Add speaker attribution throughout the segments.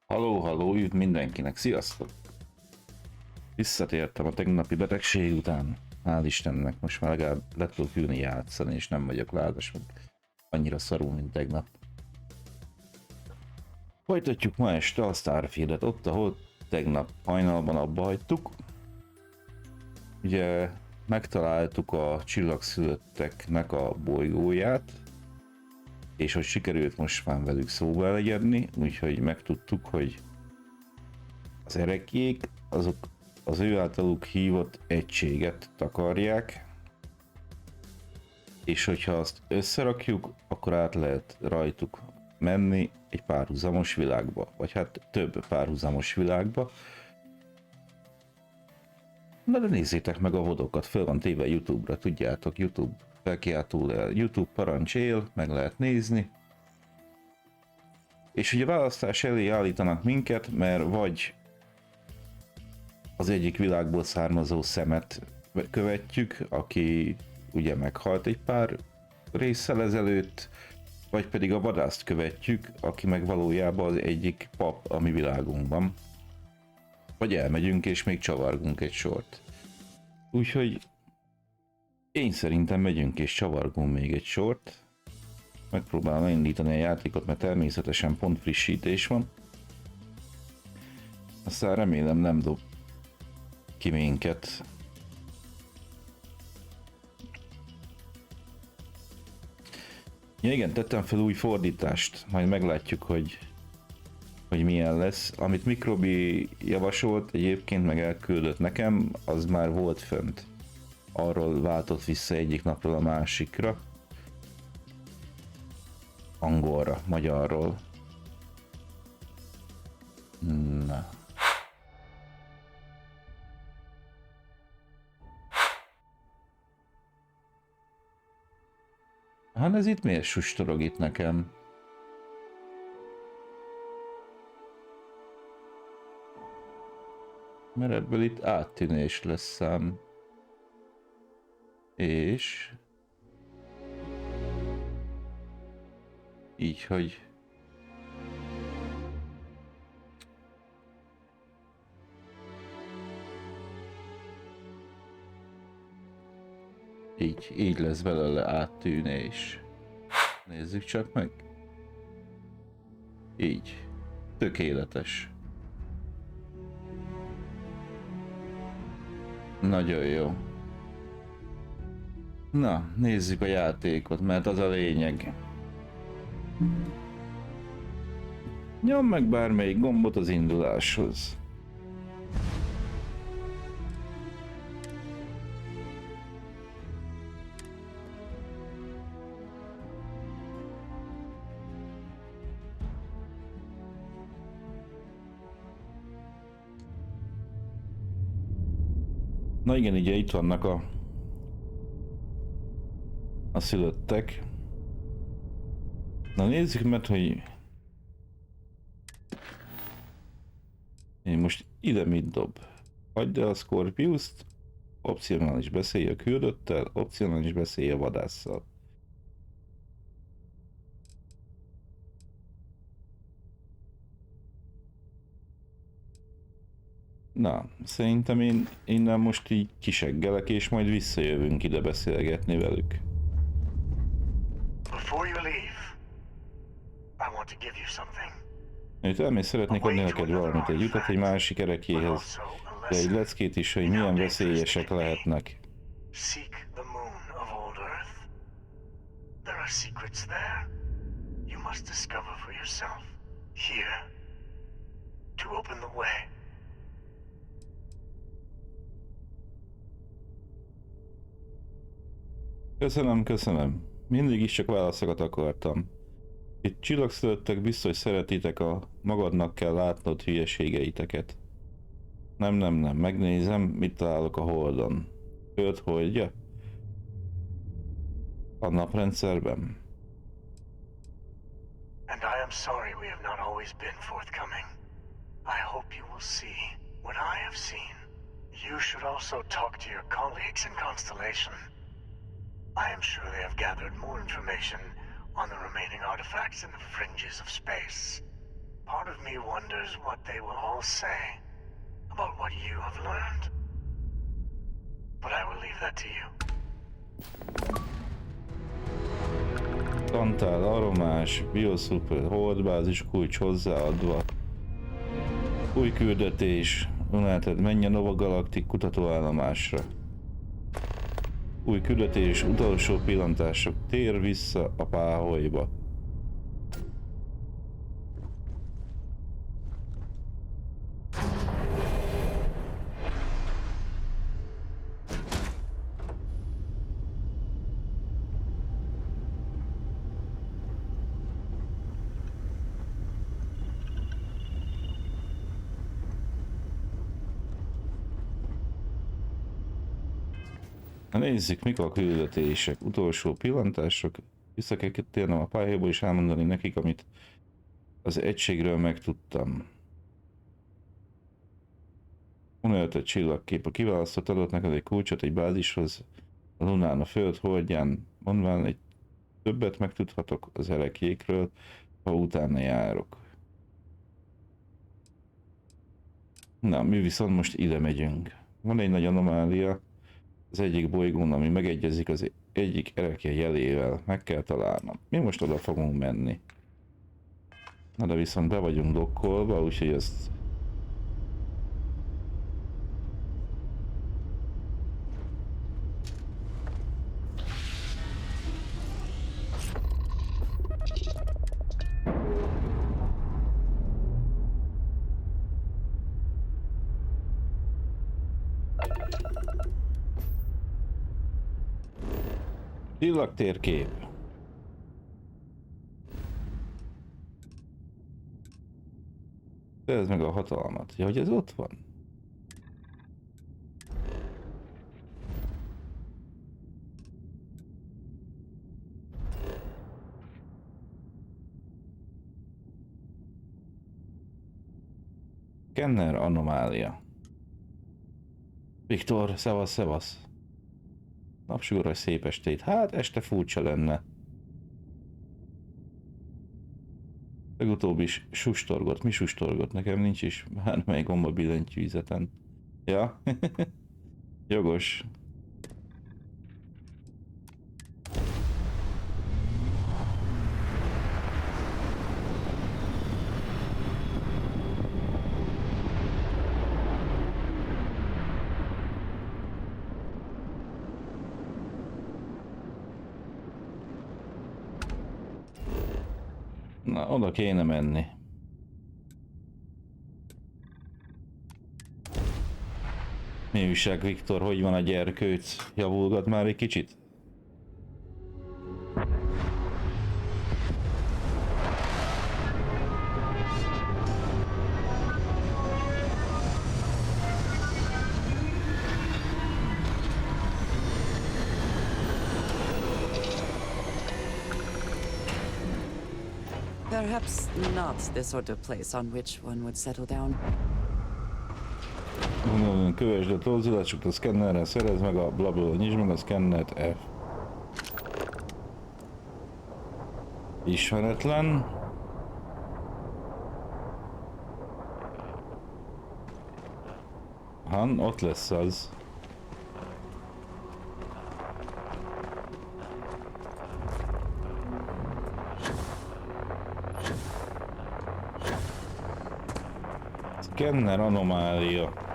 Speaker 1: Halló, üdv mindenkinek, sziasztok! Visszatértem a tegnapi betegség után. Hál' Istennek, most már legalább le tudok ülni játszani, és nem vagyok ládas, meg annyira szarul, mint tegnap. Folytatjuk ma este a Starfieldet, ott, ahol tegnap hajnalban abba hagytuk. Ugye megtaláltuk a csillagszülötteknek a bolygóját, és hogy sikerült most már velük szóba elegyedni, úgyhogy megtudtuk, hogy az ereklyék azok az ő általuk hívott egységet takarják, és hogyha azt összerakjuk, akkor át lehet rajtuk menni egy párhuzamos világba, vagy hát több párhuzamos világba. Na de nézzétek meg a vodokat, föl van téve YouTube-ra, tudjátok, YouTube felkiáltó, YouTube parancs él, meg lehet nézni. És ugye választás elé állítanak minket, mert vagy az egyik világból származó szemet követjük, aki ugye meghalt egy pár résszel ezelőtt, vagy pedig a vadászt követjük, aki meg valójában az egyik pap a mi világunkban. Vagy elmegyünk és még csavargunk egy sort. Úgyhogy én szerintem megyünk és csavargunk még egy sort. Megpróbálom elindítani a játékot, mert természetesen pont frissítés van. Aztán remélem nem dob ki minket. Ja igen, tettem fel új fordítást, majd meglátjuk, hogy milyen lesz. Amit Mikrobi javasolt egyébként, meg elküldött nekem, az már volt fönt. Arról váltott vissza egyik napról a másikra. Angolra, magyarról. Na. Hát ez itt miért sustorog itt nekem? Mert ebből itt áttűnés lesz szám. És... így, hogy... így lesz belőle áttűnés. Nézzük csak meg. Így. Tökéletes. Nagyon jó. Na, nézzük a játékot, mert az a lényeg. Nyom meg bármelyik gombot az induláshoz. Na igen, ugye itt vannak a szülöttek. Na nézzük meg, hogy én most ide mit dob. Hagyd el a Scorpiust, opcionális beszélj a küldöttel, opcionális beszélj a vadásszal. Na, szerintem én innen most így kiseggelek, és majd visszajövünk ide beszélgetni velük. Itt elmész, szeretnék adni neked valamit, egy utat egy másik ereklyéhez, de egy leckét is, hogy milyen veszélyesek lehetnek. Köszönöm. Mindig is csak válaszokat akartam. Itt csillagszülöttek, biztos szeretitek, a magadnak kell látnod hülyeségeiteket. Nem, megnézem, mit találok a Holdon. Föld holdja? A naprendszerben? And I am sorry we have not always been forthcoming. I hope you will see what I have seen. You should also talk to your colleagues in Constellation. I am sure they have gathered more information on the remaining artifacts in the fringes of space.
Speaker 2: Part of me wonders what they will all say about what you have learned. But I will leave that to you.
Speaker 1: Tantál, aromás, biosuper, holdbázis, kulcs hozzáadva. Új küldetés. United, menj a Nova Galactic kutatóállomásra. Új küldetés, utolsó pillantások. Tér vissza a páholyba. Na nézzük, mik a küldetések. Utolsó pillantások. Vissza kell térnem a pályába és elmondani nekik, amit az egységről megtudtam. Uneltett csillagkép. A kiválasztott adott neked egy kulcsot egy bázishoz. A Lunán, a Föld holdján. Mondván egy többet megtudhatok az erekjékről, ha utána járok. Na, mi viszont most ide megyünk. Van egy nagy anomália. Az egyik bolygón, ami megegyezik az egyik erekje jelével. Meg kell találnom. Mi most oda fogunk menni. Na de viszont be vagyunk dokkolva, úgyhogy ezt... Csillagtérkép. Szerezd meg a hatalmat. Ja, hogy ez ott van? Kenner anomália. Viktor, szevasz, szevasz. Napsugaras szép estét. Hát este furcsa lenne. Legutóbb is sustorgott. Mi sustorgott? Nekem nincs is bármely gomba billentyűzeten. Ja? Jogos. Na, oda kéne menni. Mi újság, Viktor? Hogy van a gyerkőc? Javulgat már egy kicsit?
Speaker 3: Perhaps not the sort of place on which one would settle down.
Speaker 1: Kövesd a torzulásokat a szkennerrel, szerezd meg a blablabla, nyisd meg a szkennert, F. Ismeretlen. Han, ott lesz az. Kenner anomália.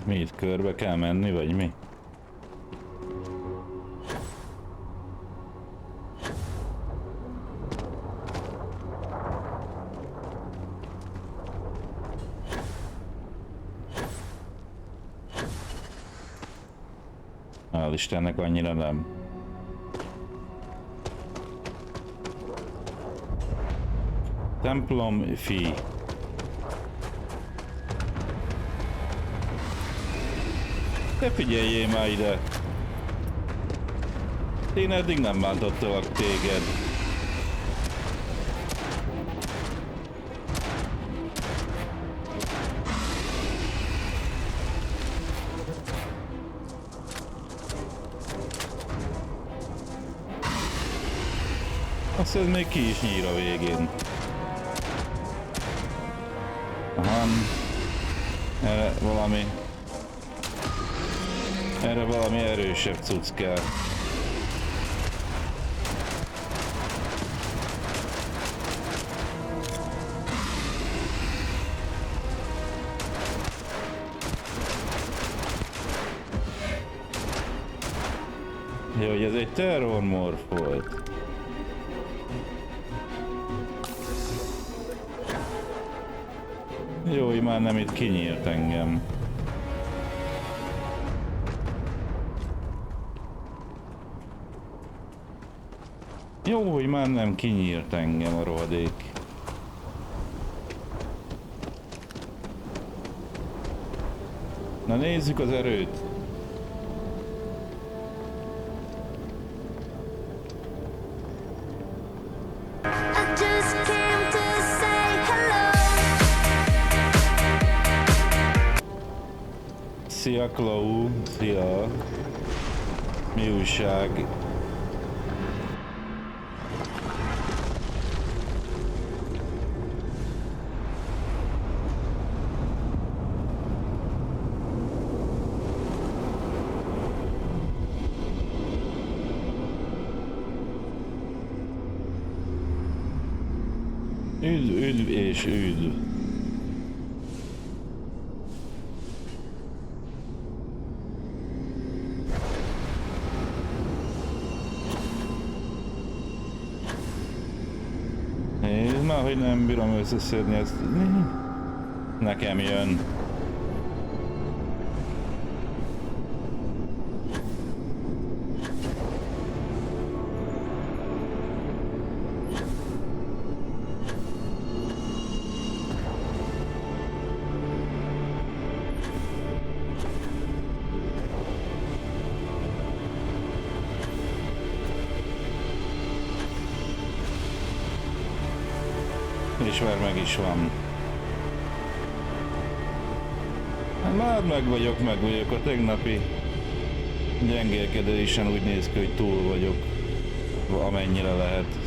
Speaker 1: Mi itt körbe kell menni, vagy mi? Hál' Istennek annyira nem. Templom fi. Te figyeljél már ide! Én eddig nem bántottalak téged. Azt ez még ki is nyír a végén. Aha. Erre valami erősebb cucc kell. Jó, hogy ez egy terrormorf volt. Jó, hogy már nem itt kinyírt engem. Jó, hogy már nem kinyírt engem a rohadék. Na nézzük az erőt. Szia Chloe, szia. Mi újság? Üdv és üdv. Nézd már, hogy nem bírom összeszedni ezt. Nekem jön. És már meg is van. Hát már meg vagyok. A tegnapi gyengélkedésen úgy néz ki, hogy túl vagyok. Amennyire lehet.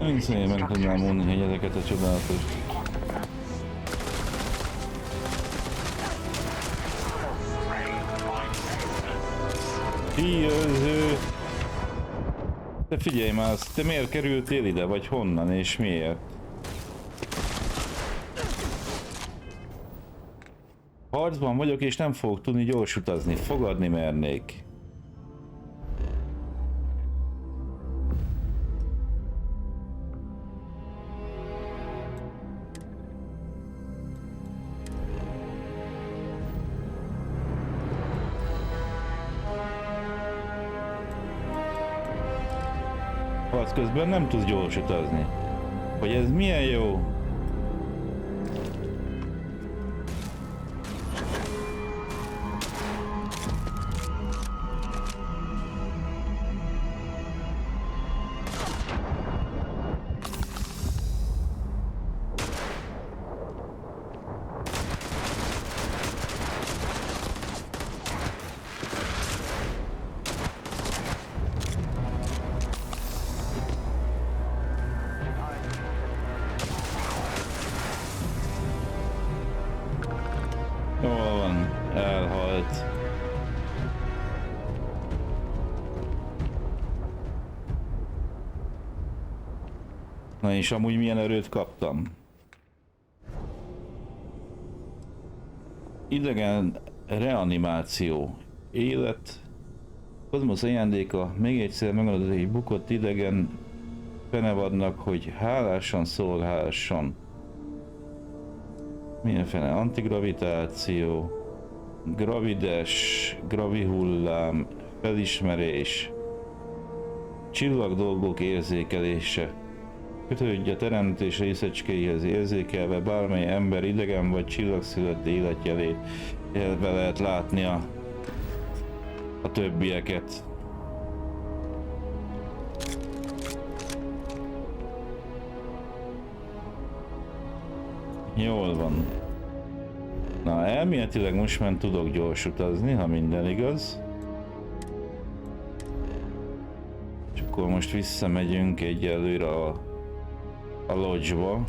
Speaker 1: Én szépen tudnám mondani, hogy ezeket a csodálatos. Kijöző! Te figyelj már, te miért kerültél ide, vagy honnan, és miért? Harcban vagyok, és nem fogok tudni gyors utazni, fogadni mernék. Közben nem tudsz gyors utazni. Hogy ez milyen jó? Hol van? Elhalt. Na és amúgy milyen erőt kaptam? idegen reanimáció. Élet. Kozmosz ajándéka. Még egyszer megadod egy bukott idegen fenevadnak, hogy hálásan szolgálhasson. Mindenféle antigravitáció, gravides, gravihullám, felismerés, csillagdolgok érzékelése. Kötődj a teremtés részecskéihez érzékelve bármely ember idegen vagy csillagszülött életjelét, illetve lehet látni a többieket. Jól van. Na, elméletileg most már tudok gyors utazni, ha minden igaz. És akkor most visszamegyünk egyelőre a lodge-ba.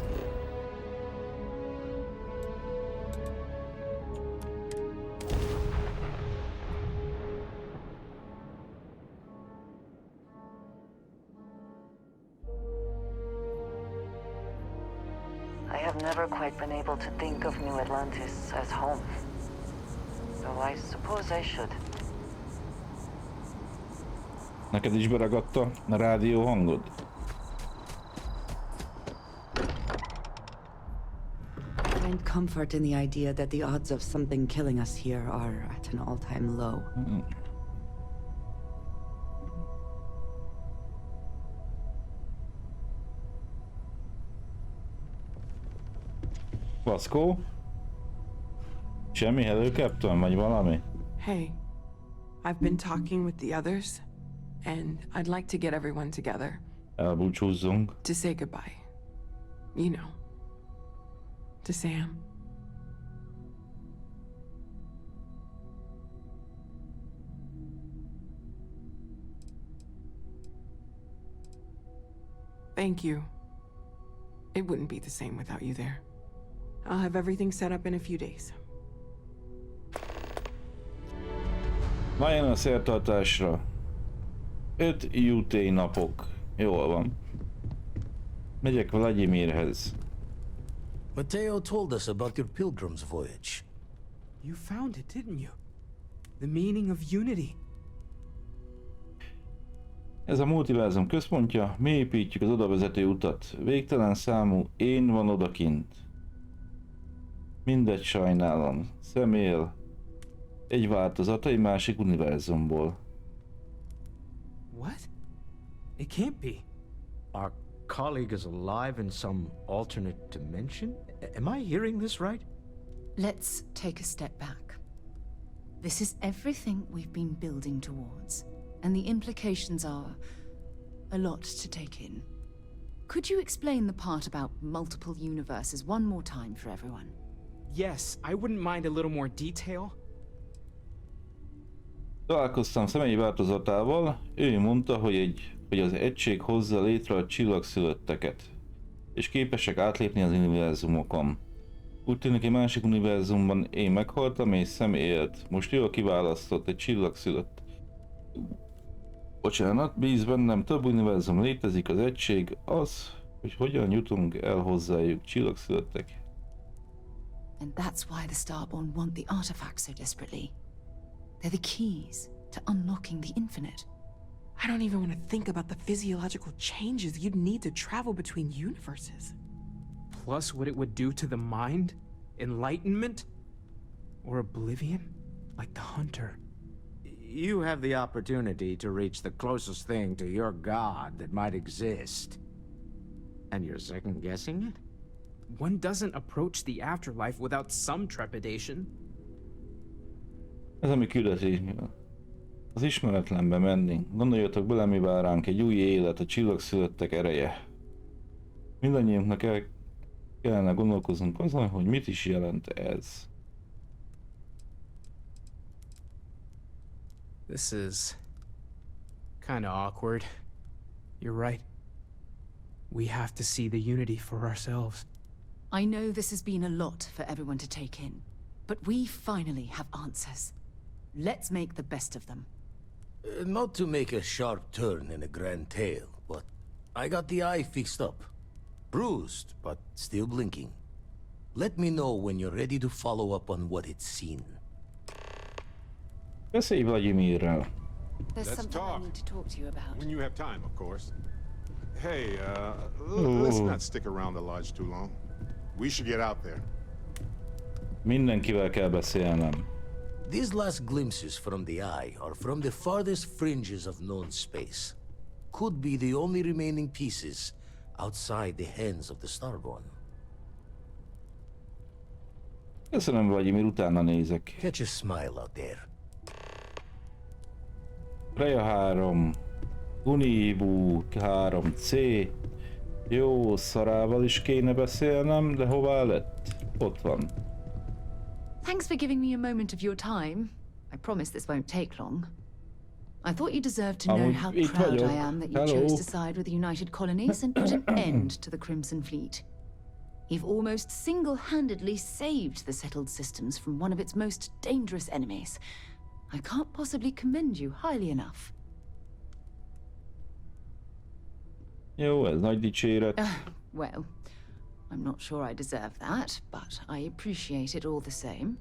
Speaker 4: I have never quite been able to think of New Atlantis as home. Though I suppose I should.
Speaker 1: Neked is beragadta a rádió hangod?
Speaker 3: Find comfort in the idea that the odds of something killing us here are at an all-time low.
Speaker 1: Vaszkó? Semmi, hello Captain, vagy valami?
Speaker 5: Hey, I've been talking with the others, and I'd like to get everyone together
Speaker 1: Elbúcsúzzunk.
Speaker 5: to say goodbye. You know, to Sam. Thank you. It wouldn't be the same without you there. I'll have everything set up in a few days.
Speaker 1: Na, jön a szertartásra. 5 UT napok. Jól van. Megyek Vladimirhez.
Speaker 6: Mateo told us about your pilgrim's voyage.
Speaker 7: You found it, didn't you? The meaning of unity.
Speaker 1: Ez a multiverzum központja, mi építjük az odavezető utat. Végtelen számú én van odakint. Mindegy sajnálom. Személ. Egy változata egy másik univerzumból.
Speaker 7: What? It can't be.
Speaker 6: Our colleague is alive in some alternate dimension? Am I hearing this right?
Speaker 8: Let's take a step back. This is everything we've been building towards, and the implications are a lot to take in. Could you explain the part about multiple universes one more time for everyone?
Speaker 7: Yes, I wouldn't mind a little more detail.
Speaker 1: Találkoztam személyi változatával, ő mondta, hogy az egység hozza létre a csillagszülötteket, és képesek átlépni az univerzumokon. Úgy tűnik, egy másik univerzumban én meghaltam, és Sam élt. Most jól kiválasztott, egy csillagszülött. Bocsánat, bíz bennem, több univerzum létezik, az egység az, hogy hogyan jutunk el hozzájuk, csillagszülöttek.
Speaker 8: And that's why the Starborn want the artifacts so desperately. They're the keys to unlocking the infinite.
Speaker 5: I don't even want to think about the physiological changes you'd need to travel between universes.
Speaker 7: Plus what it would do to the mind? Enlightenment? Or oblivion? Like the hunter.
Speaker 6: You have the opportunity to reach the closest thing to your god that might exist. And you're second guessing it?
Speaker 7: One doesn't approach the afterlife without some trepidation.
Speaker 1: Ez a mi küldetés. Az ismeretlenbe menni. Gondoljatok bele, mi vár ránk, egy új élet, a csillagszülöttek ereje. Mindannyiunknak kellene gondolkoznunk azon, hogy mit is jelent ez.
Speaker 7: This is kinda awkward. You're right. We have to see the unity for ourselves.
Speaker 8: I know this has been a lot for everyone to take in, but we finally have answers. Let's make the best of them.
Speaker 6: Not to make a sharp turn in a grand tale, but I got the eye fixed up. Bruised, but still blinking.
Speaker 9: Let me know when you're ready to follow up on what it's seen.
Speaker 1: Beszélj Vladimirrel.
Speaker 8: There's
Speaker 10: Let's
Speaker 8: something I
Speaker 10: talk.
Speaker 8: need to talk to you about.
Speaker 10: When you have time, of course. Hey, let's
Speaker 1: Ooh.
Speaker 10: not stick around the lodge too long. We should get out there.
Speaker 1: Mindenkivel kell beszélnem.
Speaker 9: These last glimpses from the eye are from the farthest fringes of known space. Could be the only remaining pieces outside the hands of the Starborn.
Speaker 1: Köszönöm, Vladimir, utána nézek.
Speaker 9: Catch a smile out there.
Speaker 1: Freya 3, Unibu 3C. Jó, Szarával is kéne beszélnem, de hová lett? Ott van.
Speaker 8: Thanks for giving me a moment of your time. I promise this won't take long. I thought you deserved to know how
Speaker 1: Itt
Speaker 8: proud
Speaker 1: vagyok.
Speaker 8: I am that you
Speaker 1: Hello.
Speaker 8: chose to side with the United Colonies and put an end to the Crimson Fleet. You've almost single-handedly saved the settled systems from one of its most dangerous enemies. I can't possibly commend you highly enough.
Speaker 1: Jó, ez nagy dicséret.
Speaker 8: Well, I'm not sure I deserve that, but I appreciate it all the same.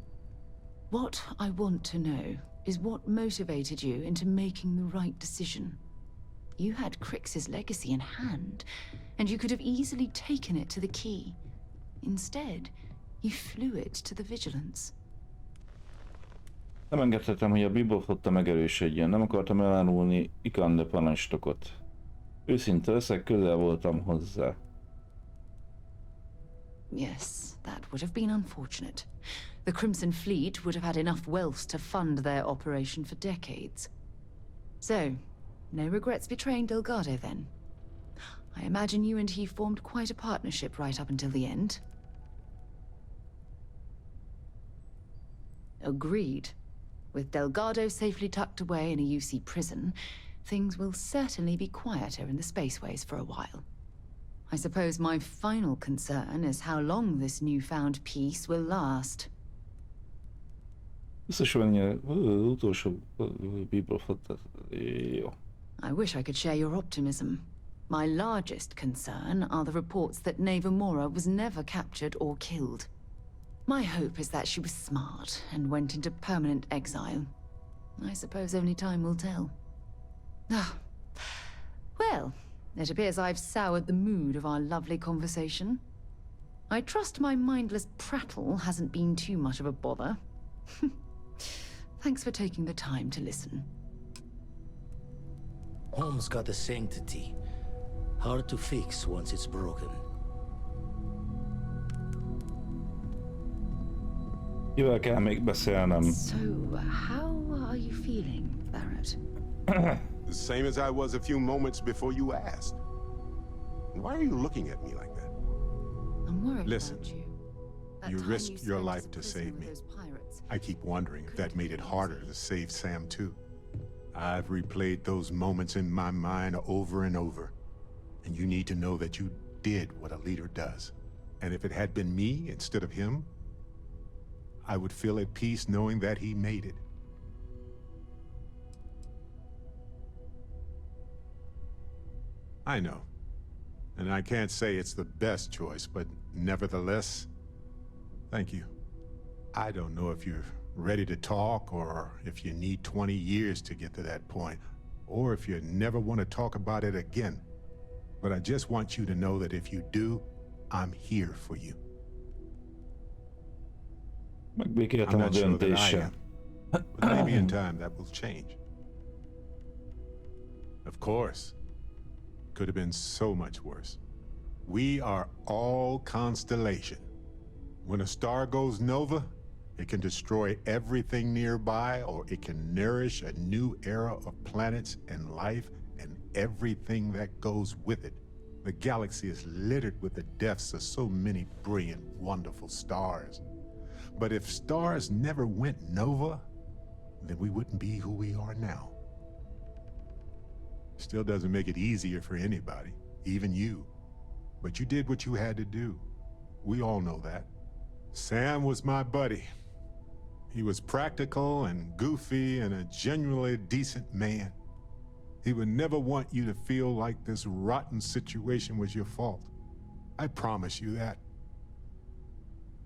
Speaker 8: What I want to know is what motivated you into making the right decision. You had Crix's legacy in hand, and you could have easily taken it to the key. Instead, you flew it to the Vigilance.
Speaker 1: Nem engedhetem, hogy a Biboflotta megerősödjön. Nem akartam elárulni Ikande parancsnokot. Őszinte leszek, közel voltam hozzá.
Speaker 8: Yes, that would have been unfortunate. The Crimson Fleet would have had enough wealth to fund their operation for decades. So, no regrets betraying Delgado then? I imagine you and he formed quite a partnership right up until the end. Agreed. With Delgado safely tucked away in a UC prison, things will certainly be quieter in the spaceways for a while. I suppose my final concern is how long this newfound peace will last.
Speaker 1: Biztos mennyire utolsó Biboflotta. Jó.
Speaker 8: I wish I could share your optimism. My largest concern are the reports that Neva Mora was never captured or killed. My hope is that she was smart and went into permanent exile. I suppose only time will tell. Ah. Well, it appears I've soured the mood of our lovely conversation. I trust my mindless prattle hasn't been too much of a bother. Thanks for taking the time to listen.
Speaker 9: Home's got a sanctity. Hard to fix once it's broken.
Speaker 1: Kivel kell még beszélnem?
Speaker 8: So, how are you feeling, Barrett?
Speaker 10: The same as I was a few moments before you asked. Why are you looking at me like that?
Speaker 8: I'm worried
Speaker 10: Listen,
Speaker 8: about you. That
Speaker 10: you
Speaker 8: time
Speaker 10: risked your
Speaker 8: spent
Speaker 10: life
Speaker 8: as a
Speaker 10: to
Speaker 8: prisoner
Speaker 10: save
Speaker 8: with
Speaker 10: me.
Speaker 8: those pirates.
Speaker 10: I keep wondering if that made it harder to save Sam too. I've replayed those moments in my mind over and over. And you need to know that you did what a leader does. And if it had been me instead of him, I would feel at peace knowing that he made it. I know. And I can't say it's the best choice, but nevertheless, thank you. I don't know if you're ready to talk, or if you need 20 years to get to that point, or if you never want to talk about it again. But I just want you to know that if you do, I'm here for you. I'm
Speaker 1: Megbékéltem a
Speaker 10: not sure that I
Speaker 1: döntéssel.
Speaker 10: am, but maybe in time that will change. Of course. Could have been so much worse. We are all constellation. When a star goes nova, it can destroy everything nearby, or it can nourish a new era of planets and life and everything that goes with it. The galaxy is littered with the deaths of so many brilliant, wonderful stars. But if stars never went nova, then we wouldn't be who we are now. Still doesn't make it easier for anybody, even you. But you did what you had to do. We all know that. Sam was my buddy. He was practical and goofy and a genuinely decent man. He would never want you to feel like this rotten situation was your fault. I promise you that.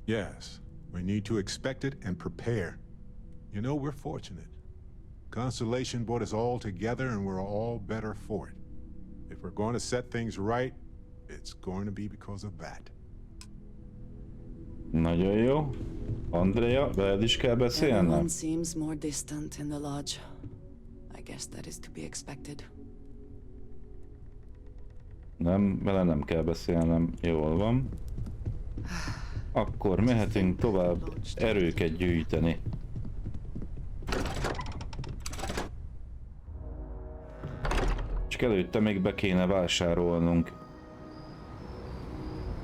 Speaker 10: Yes, we need to expect it and prepare. You know, we're fortunate. Constellation brought us all together and we're all better for it. If we're going to set things right, it's going to be because of that.
Speaker 1: Nagyon jó. Andrea, veled is kell beszélnem?
Speaker 3: Everyone seems more distant in the lodge. I guess that is to be expected.
Speaker 1: Nem, vele nem kell beszélnem. Jól van. Akkor mehetünk tovább erőket gyűjteni. Csak előtte még be kéne vásárolnunk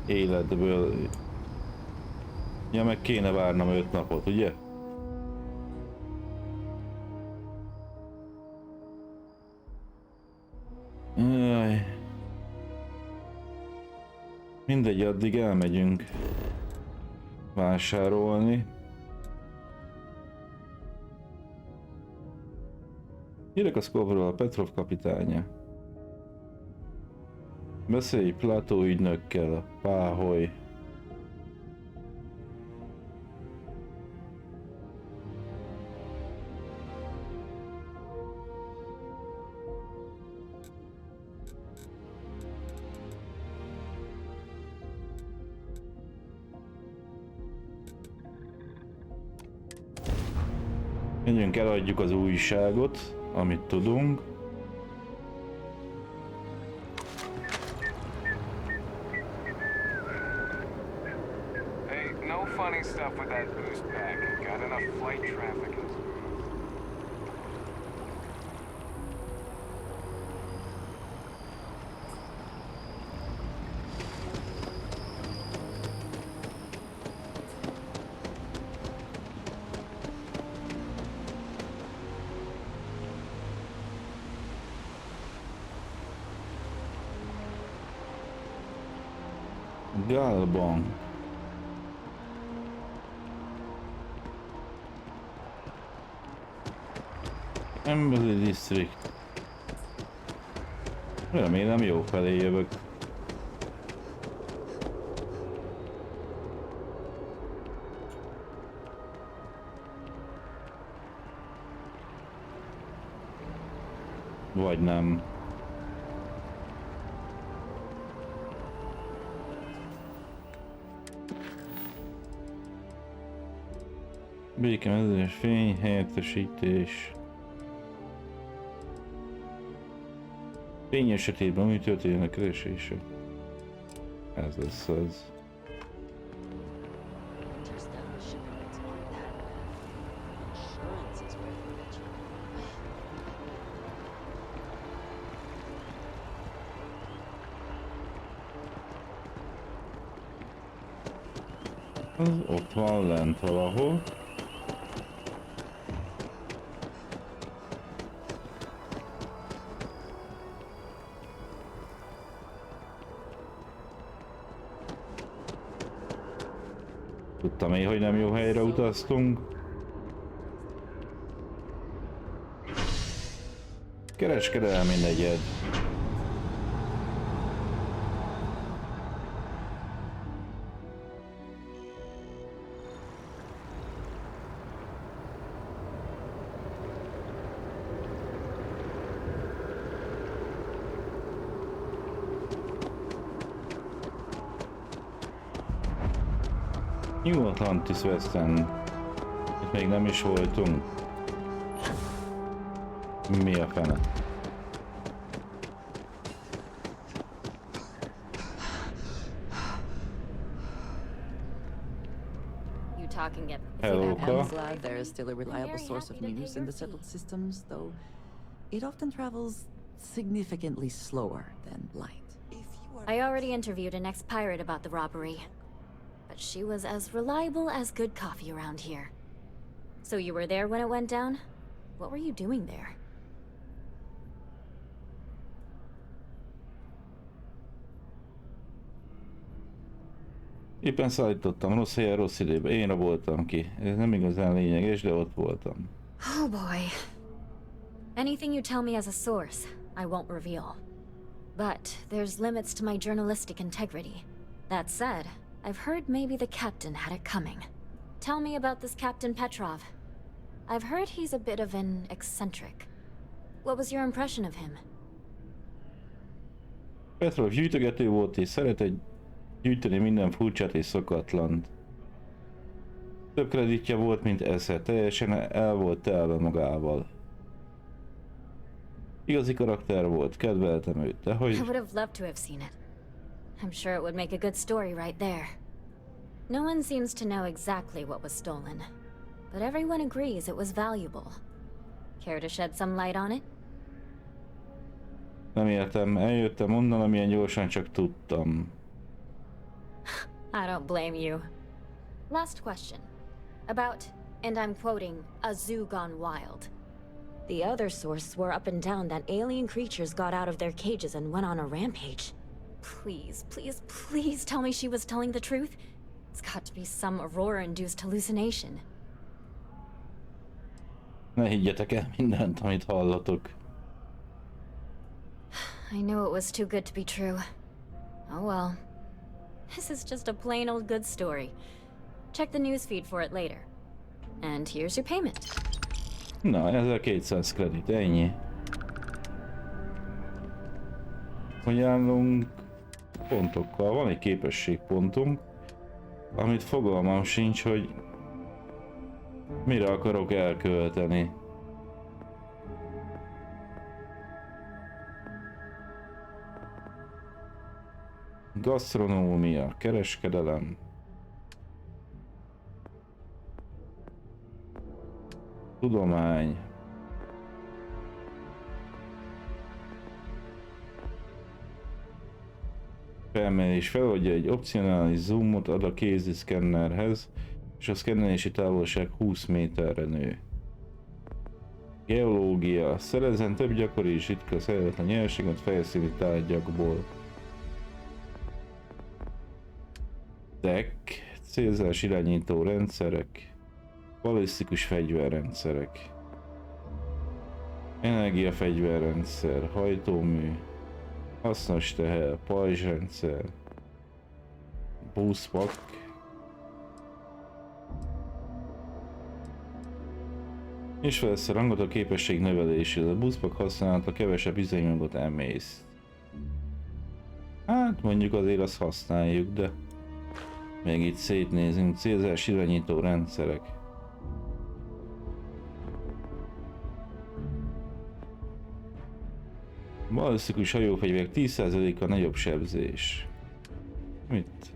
Speaker 1: életből. Ja, meg kéne várnom 5 napot, ugye? Jaj. Mindegy, addig elmegyünk vásárolni. Írek a Skovról, a Petrov kapitánya. Beszélj Plató ügynökkel, páholy. Menjünk, eladjuk az újságot, amit tudunk.
Speaker 11: Hey, no funny stuff with that boost pack. Got enough flight traffic.
Speaker 1: Galban. Emberi District. Remélem jó felé jövök. Vagy nem. Békemezős fény, helyettesítés. Fény esetében mi történjen a keresések? Ez lesz az. Az ott van lent valahol. Tudtam én, hogy nem jó helyre utaztunk. Kereskedelmi negyed. New Atlantis Western. Itt még nem is voltunk. Mi a fene? Hello,
Speaker 3: I'm glad there is still a reliable source of news in the settled systems, though it often travels significantly slower than light.
Speaker 12: I already interviewed an ex-pirate about the robbery. But she was as reliable as good coffee around here. So you were there when it went down? What were you doing there?
Speaker 1: Éppen szállítottam rossz helyen, rossz időben. Én raboltam ki. Ez nem igazán lényeges, de ott voltam.
Speaker 12: Oh boy. Anything you tell me as a source, I won't reveal. But there's limits to my journalistic integrity. That said, I've heard maybe the captain had it coming. Tell me about this Captain Petrov. I've heard he's a bit of an eccentric. What was your impression of him?
Speaker 1: Petrov gyűjtögető volt és szeretett gyűjteni minden furcsát és szokatlant. Több kreditje volt, mint esze, teljesen el volt telve magával. Igazi karakter volt, kedveltem őt, de hogy...
Speaker 12: I would have loved to have seen it. I'm sure it would make a good story right there. No one seems to know exactly what was stolen, but everyone agrees it was valuable. Care to shed some light on it?
Speaker 1: Nem értem, eljöttem onnan, amilyen gyorsan csak tudtam.
Speaker 12: I don't blame you. Last question. About, and I'm quoting, a zoo gone wild. The other source swore up and down that alien creatures got out of their cages and went on a rampage. Please, please, please tell me she was telling the truth. It's got to be some Aurora-induced hallucination.
Speaker 1: Ne higgyetek el mindent, amit hallatok.
Speaker 12: I knew it was too good to be true. Oh well. This is just a plain old good story. Check the newsfeed for it later. And here's your payment.
Speaker 1: Na, 1200 kredit, ennyi. Hogy állunk pontokkal? Van egy képességpontunk, amit fogalmam sincs, hogy mire akarok elkölteni. Gasztronómia, kereskedelem. Tudomány. Felmérés feloldja egy opcionális zoomot ad a kézi szkennerhez, és a szkennelési távolság 20 méterre nő. Geológia. Szerezzen több gyakori és ritka szeretetlen nyerséget felszíni tárgyakból. Tech. Célzás irányító rendszerek. Balisztikus fegyverrendszerek. Energiafegyverrendszer. Hajtómű. Hasznos teher. Pajzsrendszer. Buszpak. És felsz a rangot a képesség növeléséhez. A buszpak használata kevesebb üzemanyagot emész. Hát mondjuk azért azt használjuk, de még itt szétnézünk. Célzás irányító rendszerek. Balisztikus hajófegyverek 10%-kal nagyobb sebzés. Mit?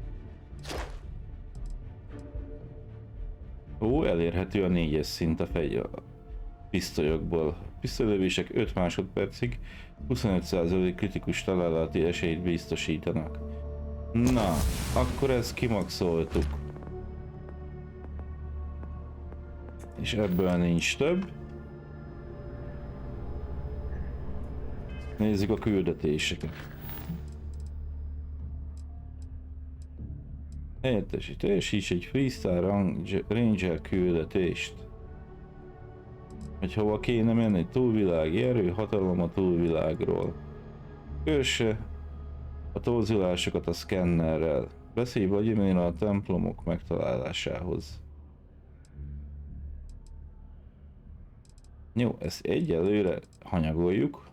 Speaker 1: Ó, elérhető a 4-es szint a pisztolyokból. Pisztolylövések 5 másodpercig 25% kritikus találati esélyt biztosítanak. Na, akkor ezt kimaxoltuk. És ebből nincs több. Nézzük a küldetéseket. Teljesíts egy freestyle ranger küldetést. Hogy hova kéne menni, túlvilági erő, hatalom a túlvilágról. Kösse a torzulásokat a szkennerrel. Beszélj Vladimirral a templomok megtalálásához. Jó, ezt egyelőre hanyagoljuk.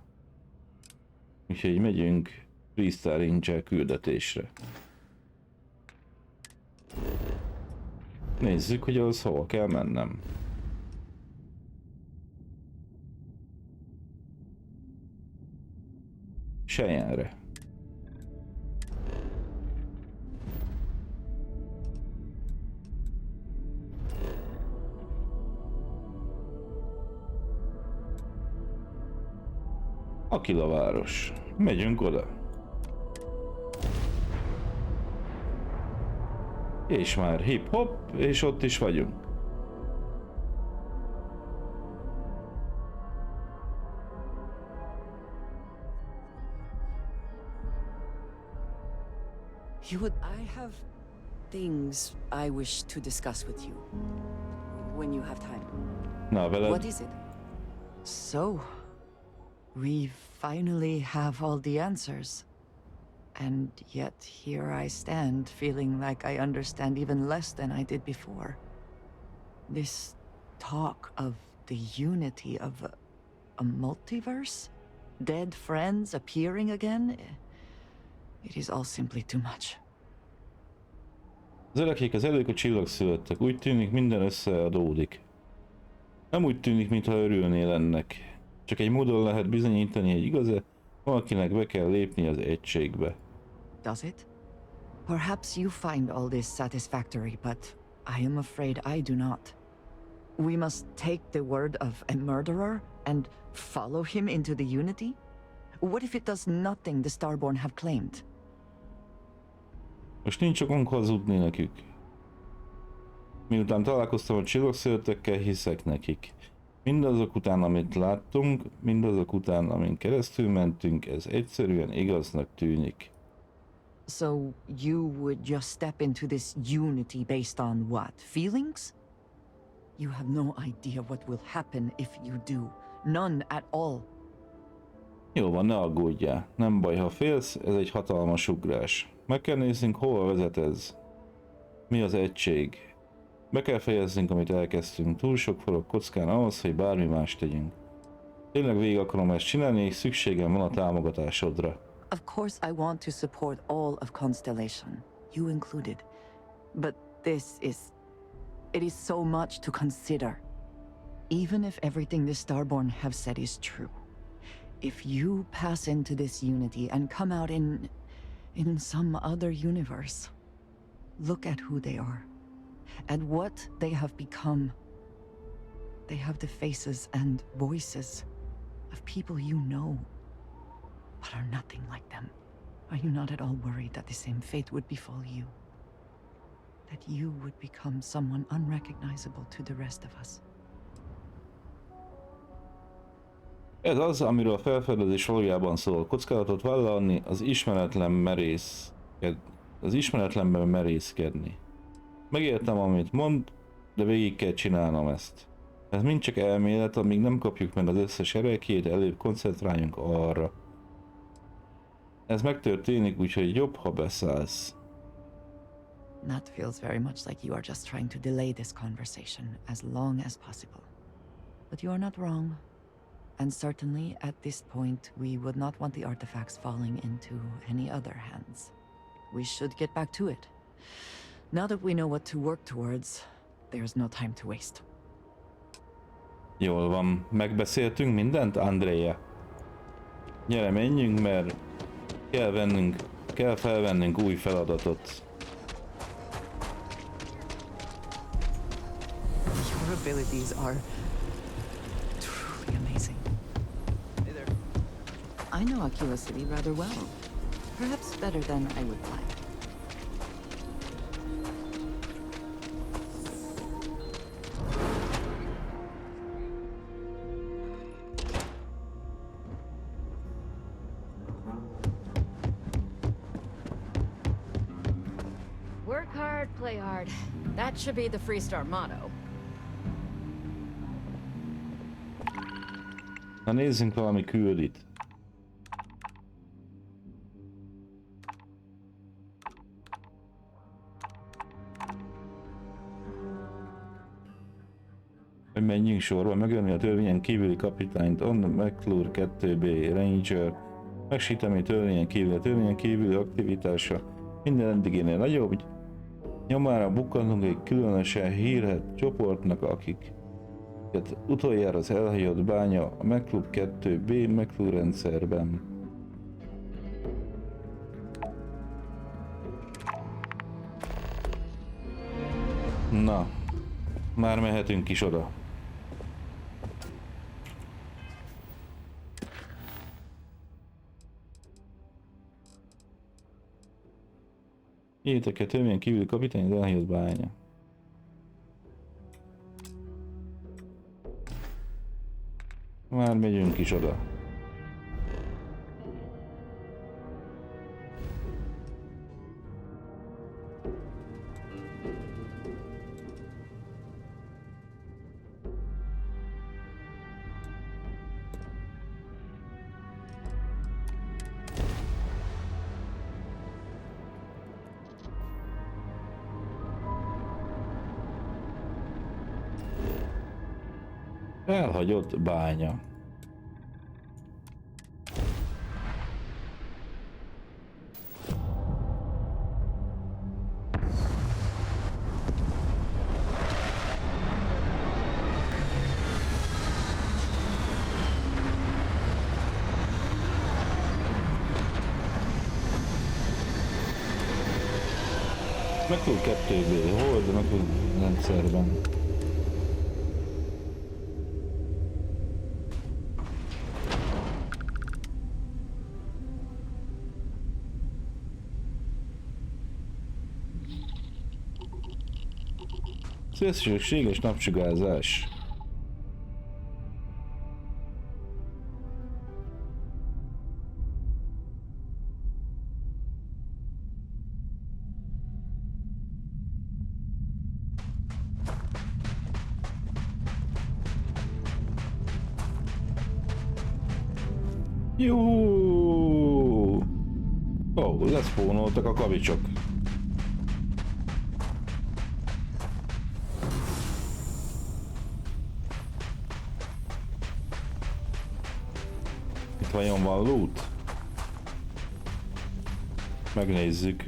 Speaker 1: Úgyhogy megyünk freestyle ranger küldetésre. Nézzük, hogy az hova kell mennem. Cheyenne-re. Akila város. Megyünk oda. És már hip-hop, és ott is vagyunk.
Speaker 3: I have things I wish to discuss with you. When you have time.
Speaker 1: Na, veled.
Speaker 3: What is it? So, we finally have all the answers. And yet here I stand, feeling like I understand even less than I did before. This talk of the unity of a multiverse? Dead friends appearing again? It is all simply too much.
Speaker 1: Az elekék az elők a csillagszülöttek. Úgy tűnik, minden összeadódik. Nem úgy tűnik, mintha örülnél ennek. Csak egy módon lehet bizonyítani, hogy igaz-e, valakinek be kell lépni az egységbe.
Speaker 3: Does it? Perhaps you find all this satisfactory, but I am afraid I do not. We must take the word of a murderer and follow him into the Unity? What if it does nothing the Starborn have claimed?
Speaker 1: Most nincs okunk hazudni nekük. Miután találkoztam a csillagszülöttekkel, hiszek nekik. Mindazok után, amit láttunk, mindazok után, amin keresztül mentünk, ez egyszerűen igaznak tűnik.
Speaker 3: So you would just step into this unity based on what? Feelings? You have no idea what will happen if you do. None at all.
Speaker 1: Jó van, ne aggódjál. Nem baj, ha félsz, ez egy hatalmas ugrás. Meg kell néznünk, hova vezet ez. Mi az egység? Be kell fejeznünk, amit elkezdtünk. Túl sok forog kockán ahhoz, hogy bármi más tegyünk. Tényleg végig akarom ezt csinálni, és szükségem van a támogatásodra.
Speaker 3: Of course I want to support all of Constellation, you included. But it is so much to consider. Even if everything the Starborn have said is true. If you pass into this unity and come out in some other universe, look at who they are. And what they have become. They have the faces and voices of people you know, but are nothing like them. Are you not at all worried that the same fate would befall you? That you would become someone unrecognizable to the rest of us?
Speaker 1: Ez az, amiről a felfedezés valójában szól. Kockázatot vállalni, az ismeretlenben merészkedni. Megértem, amit mond, de végig kell csinálnom ezt. Ez mind csak elmélet, amíg nem kapjuk meg az összes erekjét, előbb koncentráljunk arra. Ez megtörténik, úgyhogy jobb, ha beszállsz.
Speaker 3: That feels very much like you are just trying to delay this conversation as long as possible. But you are not wrong. And certainly, at this point, we would not want the artifacts falling into any other hands. We should get back to it. Now that we know what to work towards, there's no time to waste.
Speaker 1: Jól van, megbeszéltünk mindent, Andrea? Gyere, menjünk, mert kell felvennünk új feladatot.
Speaker 3: Your abilities are truly amazing. Hey there. I know Aquila City rather well. Perhaps better than I would like.
Speaker 8: Work hard, play hard. That should be the Freestar motto.
Speaker 1: Na nézzünk valami küldit. Hogy menjünk sorba, megölni a törvényen kívüli kapitányt, On McClure 2B Ranger, megsíteni törvényen kívül, a törvényen kívüli aktivitása minden eddiginél nagyobb, nyomára bukkanunk egy különösen hírhedt csoportnak, akik utoljára az elhagyott bánya a McClure 2B McClure rendszerben. Na, már mehetünk is oda. Írtak-e törvényen kívül kapitány az elhagyott bánya? Már megyünk is oda. Elhagyott bánya. Meg tud 2B, hol, de meg tud rendszerben. Szélsőséges napsugárzás. Jó! Ó, leszpónoltak a kavicsok. Itt vajon van loot? Megnézzük.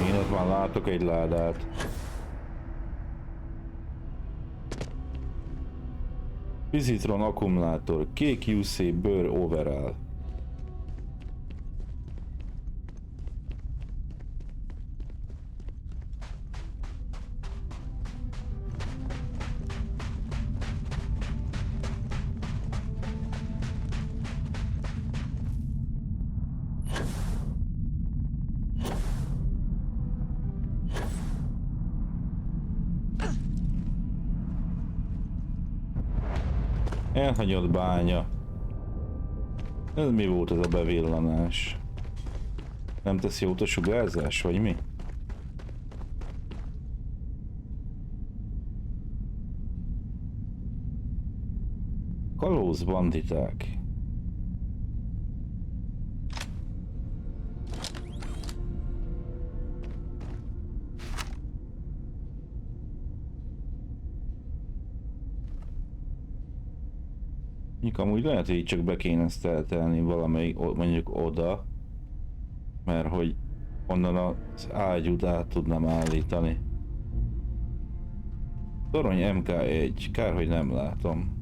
Speaker 1: Én ott már látok egy ládát. Vizitron akkumulátor, kék UC bőr overall. Elhagyott bánya. Ez mi volt ez a bevillanás? Nem tesz jót a sugárzás, vagy mi? Kalóz banditák. Amúgy lehet, hogy így csak be kéne ezt eltelni valamelyik, mondjuk oda, mert hogy onnan az ágyút át tudnám állítani. Torony MK1, kár, hogy nem látom.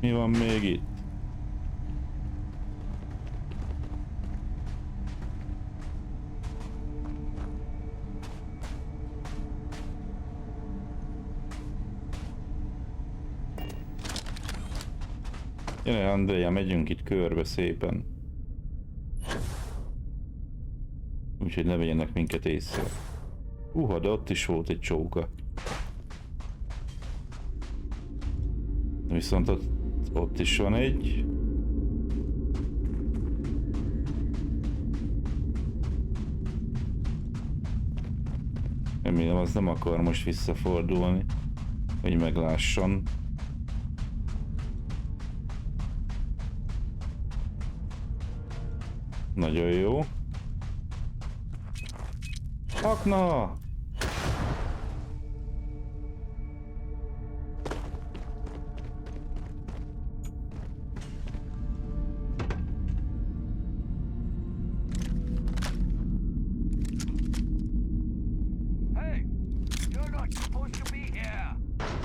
Speaker 1: Mi van még itt? Gyere, Andrea, megyünk itt körbe szépen. Úgyhogy ne vegyenek minket észre. De ott is volt egy csóka. Viszont ott is van egy. Remélem az nem akar most visszafordulni, hogy meglásson. Nagyon jó. Akna!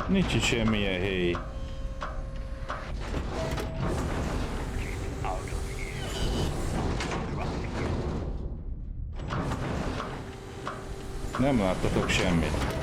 Speaker 1: Nincs itt semmilyen hely. Nem láttatok semmit.